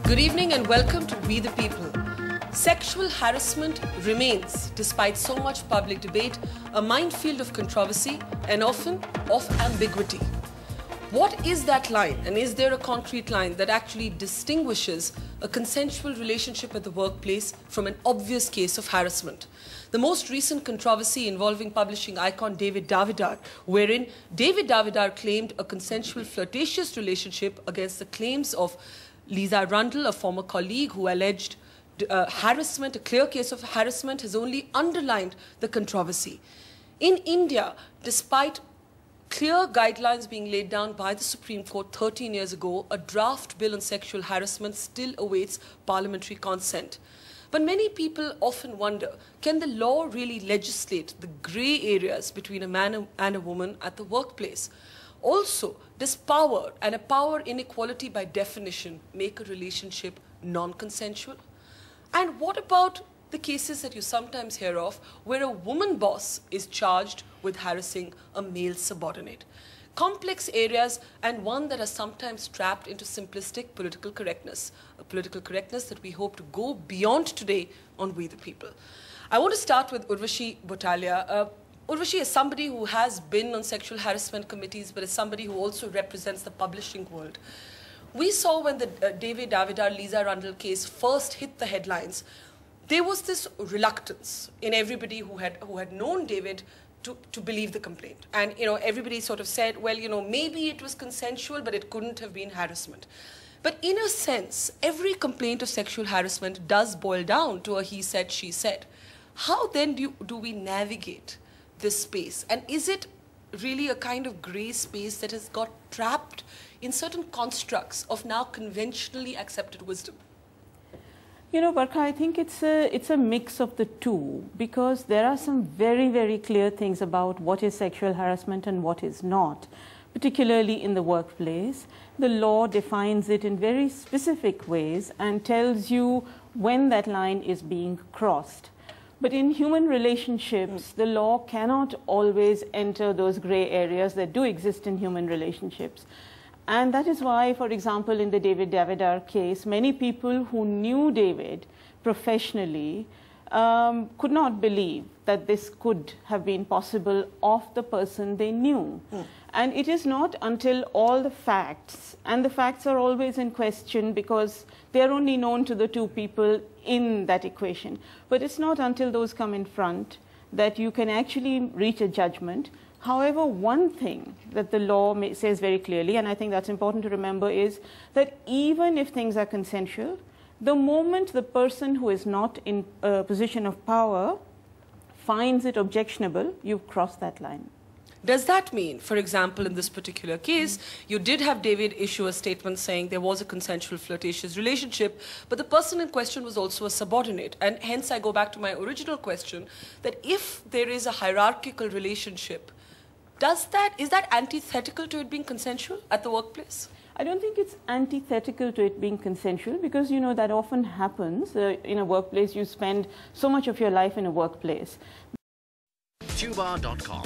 Good evening and welcome to We the People. Sexual harassment remains, despite so much public debate, a minefield of controversy and often of ambiguity. What is that line, and is there a concrete line that actually distinguishes a consensual relationship at the workplace from an obvious case of harassment? The most recent controversy involving publishing icon David Davidar, wherein David Davidar claimed a consensual flirtatious relationship against the claims of Lisa Rundle, a former colleague who alleged harassment, a clear case of harassment, has only underlined the controversy. In India, despite clear guidelines being laid down by the Supreme Court 13 years ago, a draft bill on sexual harassment still awaits parliamentary consent. But many people often wonder, can the law really legislate the grey areas between a man and a woman at the workplace? Also, does power and a power inequality by definition make a relationship non-consensual? And what about the cases that you sometimes hear of where a woman boss is charged with harassing a male subordinate? Complex areas, and one that are sometimes trapped into simplistic political correctness, a political correctness that we hope to go beyond today on We the People. I want to start with Urvashi Botalia. Urvashi is somebody who has been on sexual harassment committees, but is somebody who also represents the publishing world. We saw when the David Davidar, Lisa Rundle case first hit the headlines, there was this reluctance in everybody who had known David to believe the complaint. And, everybody sort of said, well, maybe it was consensual, but it couldn't have been harassment. But in a sense, every complaint of sexual harassment does boil down to a he said, she said. How then do we navigate this space? And is it really a kind of grey space that has got trapped in certain constructs of now conventionally accepted wisdom? Barkha, I think it's a mix of the two, because there are some very, very clear things about what is sexual harassment and what is not, particularly in the workplace. The law defines it in very specific ways and tells you when that line is being crossed. But in human relationships, the law cannot always enter those grey areas that do exist in human relationships. And that is why, for example, in the David Davidar case, many people who knew David professionally could not believe that this could have been possible of the person they knew. And it is not until all the facts, and the facts are always in question because they are only known to the two people in that equation. But it's not until those come in front that you can actually reach a judgment. However, one thing that the law says very clearly, and I think that's important to remember, is that even if things are consensual, the moment the person who is not in a position of power finds it objectionable, you've crossed that line. Does that mean, for example, in this particular case, you did have David issue a statement saying there was a consensual flirtatious relationship, but the person in question was also a subordinate? And hence I go back to my original question, that if there is a hierarchical relationship, is that antithetical to it being consensual at the workplace? I don't think it's antithetical to it being consensual, because, that often happens. In a workplace, you spend so much of your life in a workplace. Tubar.com,